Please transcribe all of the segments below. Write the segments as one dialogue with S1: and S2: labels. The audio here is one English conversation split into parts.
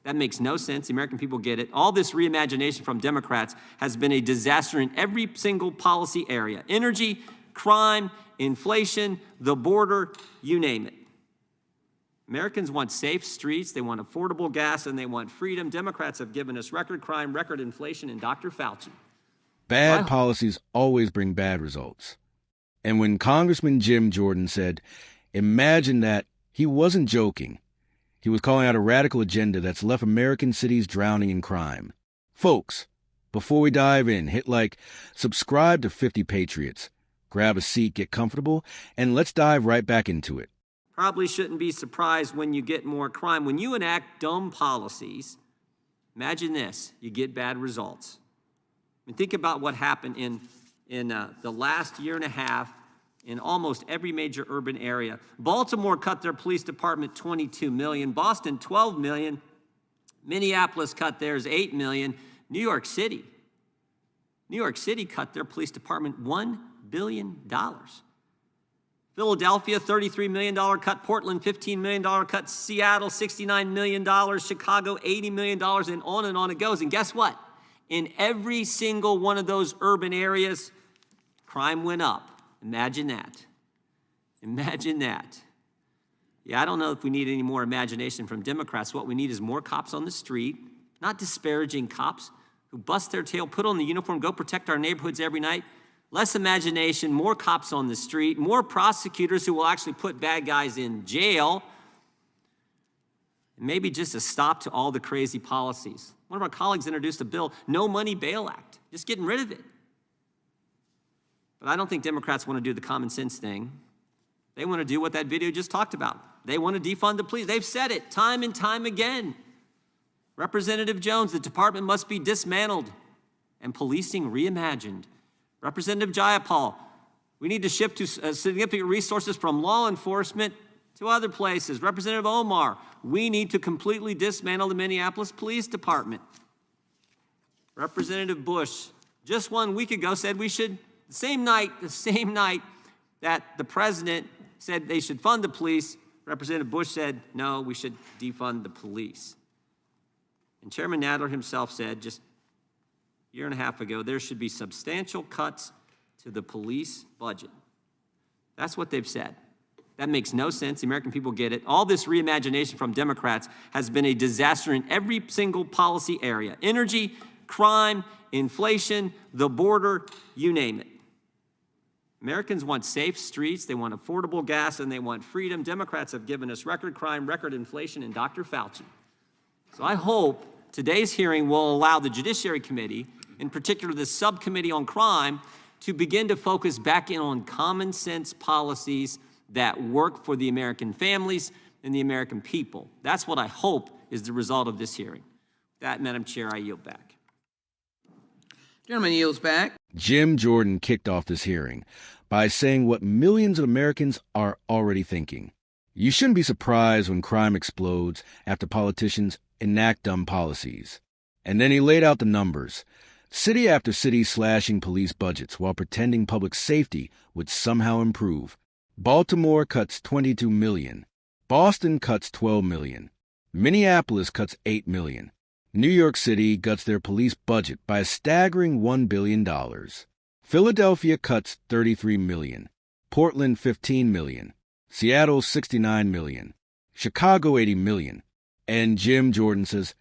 S1: That makes no sense. The American people get it. All this reimagination from Democrats has been a disaster in every single policy area. Energy, crime, inflation, the border, you name it. Americans want safe streets, they want affordable gas, and they want freedom. Democrats have given us record crime, record inflation, and Dr. Fauci.
S2: Bad policies always bring bad results. And when Congressman Jim Jordan said, "Imagine that," he wasn't joking. He was calling out a radical agenda that's left American cities drowning in crime. Folks, before we dive in, hit like, subscribe to 50 Patriots, grab a seat, get comfortable, and let's dive right back into it.
S1: Probably shouldn't be surprised when you get more crime. When you enact dumb policies, imagine this, you get bad results. I mean, think about what happened in the last year and a half in almost every major urban area. Baltimore cut their police department $22 million. Boston, $12 million. Minneapolis cut theirs $8 million. New York City cut their police department $1 billion. Philadelphia, $33 million cut. Portland, $15 million cut. Seattle, $69 million. Chicago, $80 million, and on it goes. And guess what? In every single one of those urban areas, crime went up. Imagine that. Imagine that. Yeah, I don't know if we need any more imagination from Democrats. What we need is more cops on the street, not disparaging cops who bust their tail, put on the uniform, go protect our neighborhoods every night. Less imagination, more cops on the street, more prosecutors who will actually put bad guys in jail, and maybe just a stop to all the crazy policies. One of our colleagues introduced a bill, No Money Bail Act, just getting rid of it. But I don't think Democrats want to do the common sense thing. They want to do what that video just talked about. They want to defund the police. They've said it time and time again. Representative Jones, the department must be dismantled and policing reimagined. Representative Jayapal, we need to shift to significant resources from law enforcement to other places. Representative Omar, we need to completely dismantle the Minneapolis Police Department. Representative Bush, just 1 week ago, said we should, the same night that the president said they should fund the police, Representative Bush said, no, we should defund the police. And Chairman Nadler himself said just a year and a half ago, there should be substantial cuts to the police budget. That's what they've said. That makes no sense. The American people get it. All this reimagination from Democrats has been a disaster in every single policy area. Energy, crime, inflation, the border, you name it. Americans want safe streets, they want affordable gas, and they want freedom. Democrats have given us record crime, record inflation, and Dr. Fauci. So I hope today's hearing will allow the Judiciary Committee, in particular the Subcommittee on Crime, to begin to focus back in on common sense policies that work for the American families and the American people. That's what I hope is the result of this hearing. With that, Madam Chair, I yield back.
S3: Gentleman yields back.
S2: Jim Jordan kicked off this hearing by saying what millions of Americans are already thinking. You shouldn't be surprised when crime explodes after politicians enact dumb policies. And then he laid out the numbers. City after city slashing police budgets while pretending public safety would somehow improve. Baltimore cuts $22 million. Boston cuts $12 million. Minneapolis cuts $8 million. New York City cuts their police budget by a staggering $1 billion. Philadelphia cuts $33 million. Portland $15 million. Seattle $69 million. Chicago $80 million. And Jim Jordan says,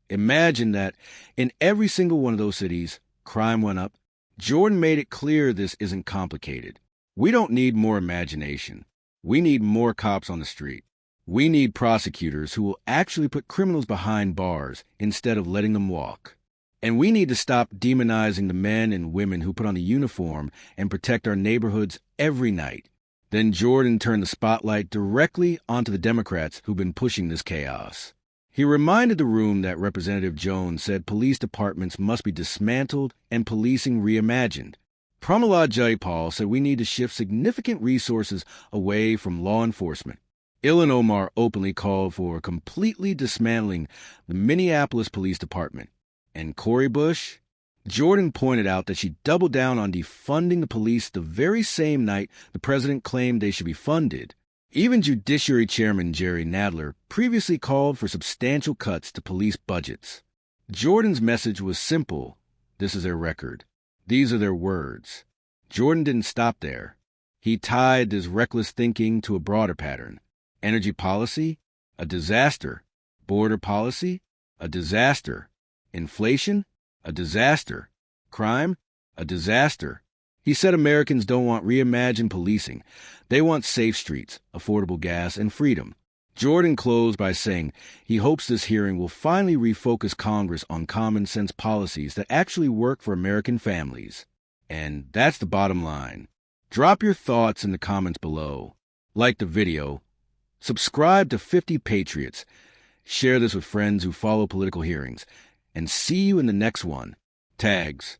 S2: imagine that in every single one of those cities, crime went up. Jordan made it clear this isn't complicated. We don't need more imagination. We need more cops on the street. We need prosecutors who will actually put criminals behind bars instead of letting them walk. And we need to stop demonizing the men and women who put on the uniform and protect our neighborhoods every night. Then Jordan turned the spotlight directly onto the Democrats who've been pushing this chaos. He reminded the room that Representative Jones said police departments must be dismantled and policing reimagined. Pramila Jayapal said we need to shift significant resources away from law enforcement. Ilhan Omar openly called for completely dismantling the Minneapolis Police Department. And Cori Bush? Jordan pointed out that she doubled down on defunding the police the very same night the president claimed they should be funded. Even Judiciary Chairman Jerry Nadler previously called for substantial cuts to police budgets. Jordan's message was simple. This is their record. These are their words. Jordan didn't stop there. He tied this reckless thinking to a broader pattern. Energy policy? A disaster. Border policy? A disaster. Inflation? A disaster. Crime? A disaster. He said Americans don't want reimagined policing. They want safe streets, affordable gas, and freedom. Jordan closed by saying he hopes this hearing will finally refocus Congress on common sense policies that actually work for American families. And that's the bottom line. Drop your thoughts in the comments below. Like the video. Subscribe to 50 Patriots. Share this with friends who follow political hearings. And see you in the next one. Tags.